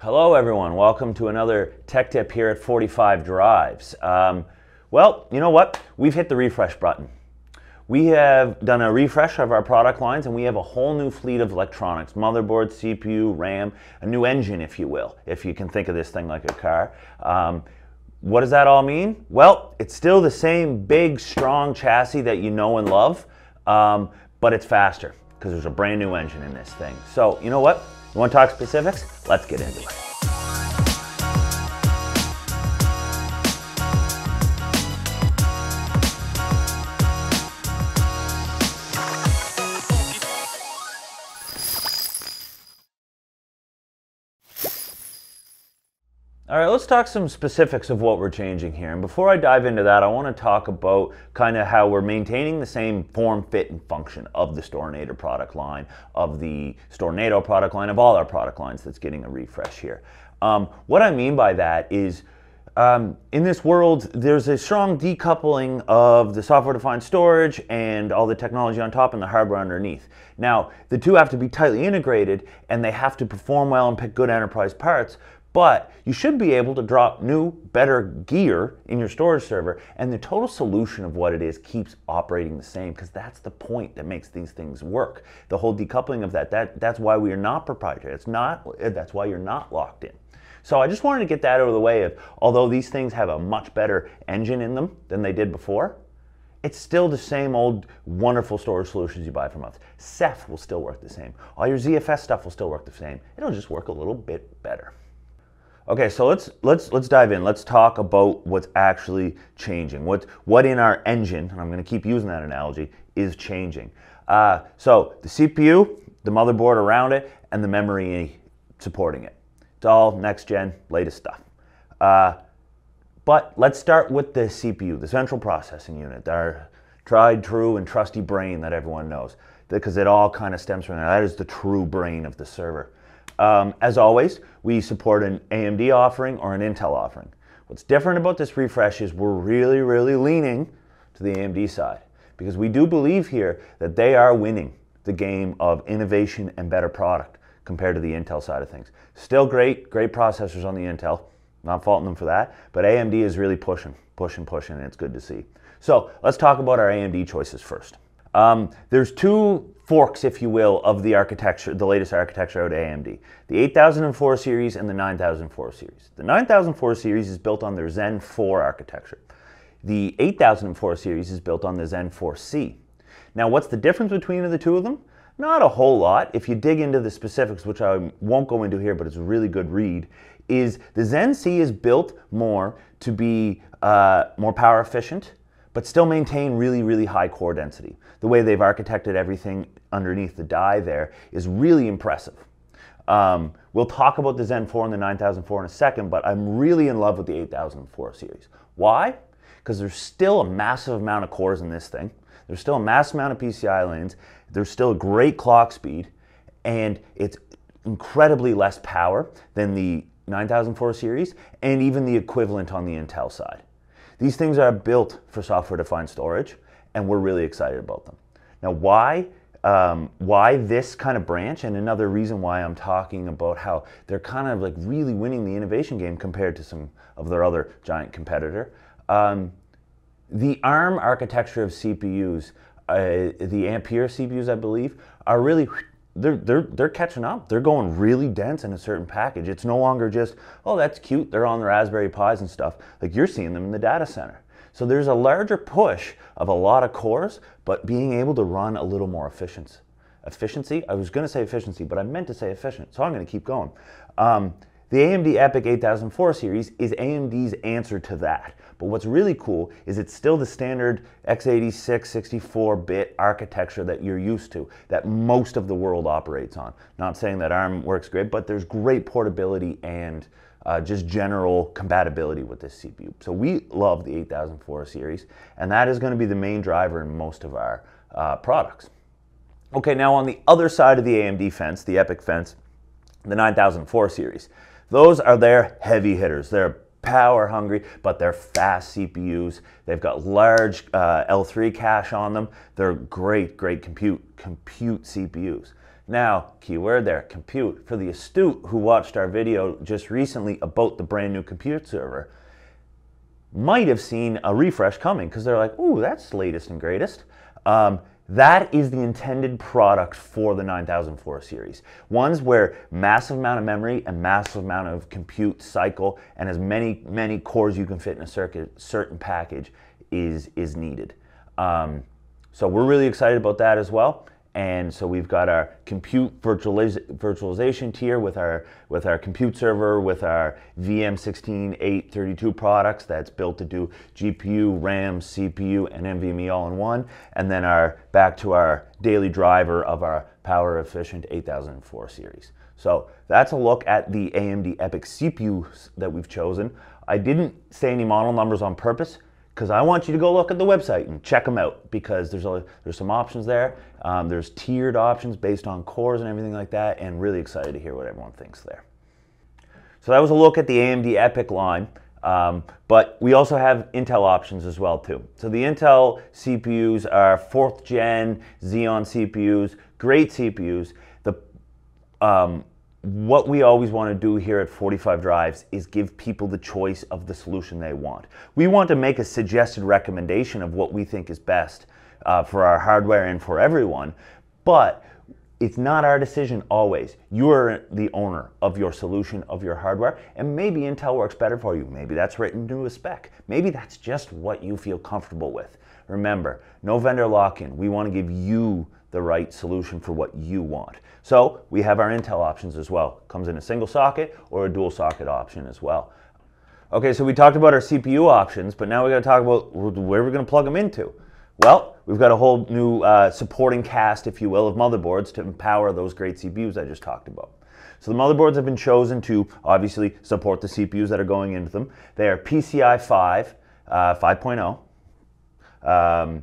Hello everyone, welcome to another tech tip here at 45 Drives. Well, you know what? We've hit the refresh button. We have done a refresh of our product lines and we have a whole new fleet of electronics, motherboard, CPU, RAM, a new engine if you will, if you can think of this thing like a car. What does that all mean? Well, it's still the same big, strong chassis that you know and love, but it's faster because there's a brand new engine in this thing. So, you know what? You want to talk specifics? Let's get into it. All right, let's talk some specifics of what we're changing here. And before I dive into that, I want to talk about kind of how we're maintaining the same form, fit, and function of the Storinator product line, of the Stornado product line, of all our product lines that's getting a refresh here. What I mean by that is, in this world, there's a strong decoupling of the software-defined storage and all the technology on top and the hardware underneath. Now, the two have to be tightly integrated and they have to perform well and pick good enterprise parts, but you should be able to drop new, better gear in your storage server and the total solution of what it is keeps operating the same, because that's the point that makes these things work. The whole decoupling of that's why we are not proprietary. That's why you're not locked in. So I just wanted to get that out of the way of, although these things have a much better engine in them than they did before, it's still the same old wonderful storage solutions you buy from us. Ceph will still work the same. All your ZFS stuff will still work the same. It'll just work a little bit better. Okay, so let's dive in. Let's talk about what's actually changing. What in our engine, and I'm going to keep using that analogy, is changing. So the CPU, the motherboard around it, and the memory supporting it. It's all next gen, latest stuff. But let's start with the CPU, the central processing unit, our tried, true, and trusty brain that everyone knows, because it all kind of stems from that. That is the true brain of the server. As always, we support an AMD offering or an Intel offering. What's different about this refresh is we're really leaning to the AMD side, because we do believe here that they are winning the game of innovation and better product compared to the Intel side of things. Still great processors on the Intel, not faulting them for that, but AMD is really pushing, and it's good to see. So let's talk about our AMD choices first. There's two forks, if you will, of the architecture, the latest architecture out of AMD. The 8004 series and the 9004 series. The 9004 series is built on their Zen 4 architecture. The 8004 series is built on the Zen 4C. Now, what's the difference between the two of them? Not a whole lot. If you dig into the specifics, which I won't go into here, but it's a really good read, is the Zen C is built more to be more power efficient, but still maintain really high core density. The way they've architected everything underneath the die there is really impressive. We'll talk about the Zen 4 and the 9004 in a second, but I'm really in love with the 8004 series. Why? Because there's still a massive amount of cores in this thing. There's still a massive amount of PCI lanes. There's still a great clock speed, and it's incredibly less power than the 9004 series and even the equivalent on the Intel side. These things are built for software-defined storage, and we're really excited about them. Now, why this kind of branch, and another reason why I'm talking about how they're kind of like really winning the innovation game compared to some of their other giant competitor. The ARM architecture of CPUs, the Ampere CPUs, I believe, are really, they're catching up. They're going really dense in a certain package. It's no longer just, oh, that's cute, they're on the Raspberry Pis and stuff. Like, you're seeing them in the data center. So there's a larger push of a lot of cores, but being able to run a little more efficiency. I was going to say efficiency, but I meant to say efficient, so I'm going to keep going. The AMD Epyc 8004 series is AMD's answer to that. But what's really cool is it's still the standard x86 64-bit architecture that you're used to, that most of the world operates on. Not saying that ARM works great, but there's great portability and just general compatibility with this CPU. So we love the 8004 series, and that is going to be the main driver in most of our products. Okay, now on the other side of the AMD fence, the Epyc fence, the 9004 series. Those are their heavy hitters. They're power hungry, but they're fast CPUs. They've got large L3 cache on them. They're great compute CPUs. Now, keyword there, compute. For the astute who watched our video just recently about the brand new compute server, might have seen a refresh coming because they're like, ooh, that's latest and greatest. That is the intended product for the 9004 series. Ones where massive amount of memory and massive amount of compute cycle and as many cores you can fit in a certain package is needed. So we're really excited about that as well. And so we've got our compute virtualization tier with our compute server, with our VM16-832 products that's built to do GPU, RAM, CPU, and NVMe all in one. And then back to our daily driver of our power efficient 8004 series. So that's a look at the AMD Epyc CPUs that we've chosen. I didn't say any model numbers on purpose, because I want you to go look at the website and check them out, because there's some options there. There's tiered options based on cores and everything like that, and really excited to hear what everyone thinks there. So that was a look at the AMD Epyc line, but we also have Intel options as well too. So the Intel CPUs are 4th gen Xeon CPUs, great CPUs. What we always want to do here at 45 Drives is give people the choice of the solution they want. We want to make a suggested recommendation of what we think is best for our hardware and for everyone, but it's not our decision always. You're the owner of your solution, of your hardware, and maybe Intel works better for you. Maybe that's written into a spec. Maybe that's just what you feel comfortable with. Remember, no vendor lock-in. We want to give you the right solution for what you want. So we have our Intel options as well. Comes in a single socket or a dual socket option as well. Okay, so we talked about our CPU options, but now we got to talk about where we're going to plug them into. Well, we've got a whole new supporting cast, if you will, of motherboards to empower those great CPUs I just talked about. So the motherboards have been chosen to obviously support the CPUs that are going into them. They are PCI 5, 5.0.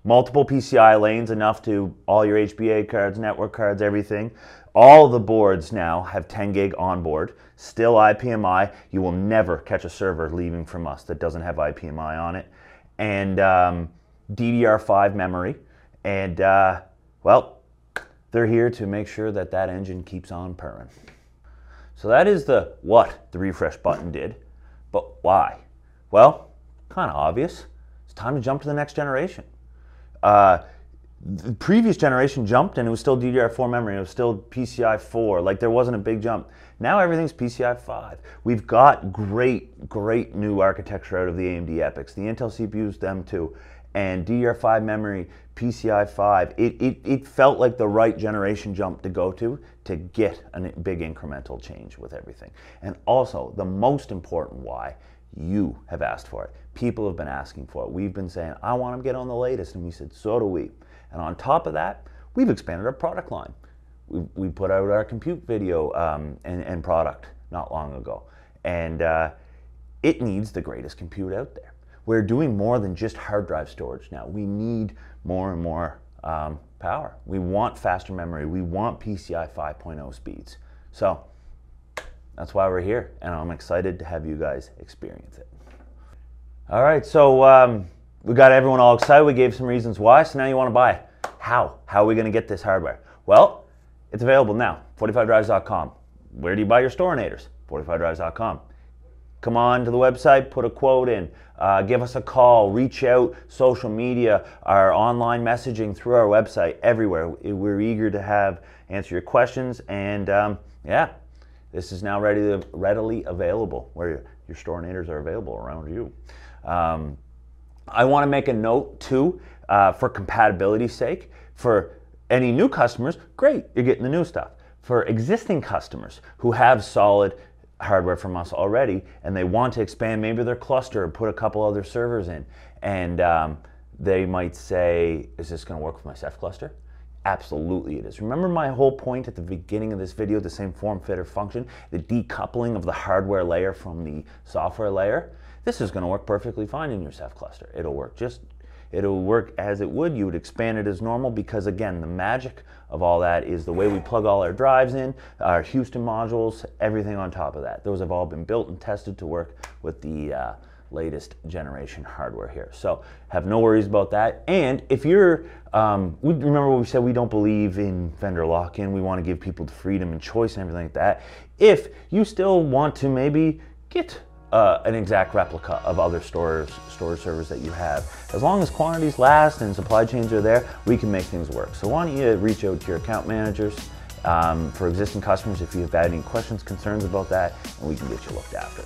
Multiple PCI lanes, enough to all your HBA cards, network cards, everything. All the boards now have 10 gig onboard, still IPMI. You will never catch a server leaving from us that doesn't have IPMI on it. And DDR5 memory. And, well, they're here to make sure that that engine keeps on purring. So that is what the refresh button did. But why? Well, kind of obvious. It's time to jump to the next generation. The previous generation jumped and it was still DDR4 memory, it was still PCI 4, like there wasn't a big jump. Now everything's PCI 5. We've got great new architecture out of the AMD Epycs. The Intel CPUs, them too. And DDR5 memory, PCI 5, it felt like the right generation jump to go to get a big incremental change with everything. And also, the most important why, you have asked for it. People have been asking for it. We've been saying, I want to get on the latest, and we said, so do we. And on top of that, we've expanded our product line. We put out our compute video and product not long ago. And it needs the greatest compute out there. We're doing more than just hard drive storage now. We need more and more power. We want faster memory. We want PCI 5.0 speeds. So that's why we're here, and I'm excited to have you guys experience it. All right, so we got everyone all excited. We gave some reasons why, so now you want to buy. How? How are we going to get this hardware? Well, it's available now, 45drives.com. Where do you buy your Storinators? 45drives.com. Come on to the website, put a quote in, give us a call, reach out, social media, our online messaging through our website, everywhere. We're eager to answer your questions, and yeah. This is now readily available, where your Stornators are available around you. I want to make a note too, for compatibility's sake. For any new customers, great, you're getting the new stuff. For existing customers who have solid hardware from us already and they want to expand maybe their cluster or put a couple other servers in, and they might say, is this going to work with my Ceph cluster? Absolutely it is. Remember my whole point at the beginning of this video, the same form, fit, or function, the decoupling of the hardware layer from the software layer? This is going to work perfectly fine in your Ceph cluster. It'll work it'll work as it would. You would expand it as normal because, again, the magic of all that is the way we plug all our drives in, our Houston modules, everything on top of that. Those have all been built and tested to work with the latest generation hardware here. So have no worries about that. And if you're, remember what we said, we don't believe in vendor lock-in. We want to give people the freedom and choice and everything like that. If you still want to maybe get an exact replica of other storage servers that you have, as long as quantities last and supply chains are there, we can make things work. So why don't you reach out to your account managers for existing customers if you've had any questions, concerns about that, and we can get you looked after.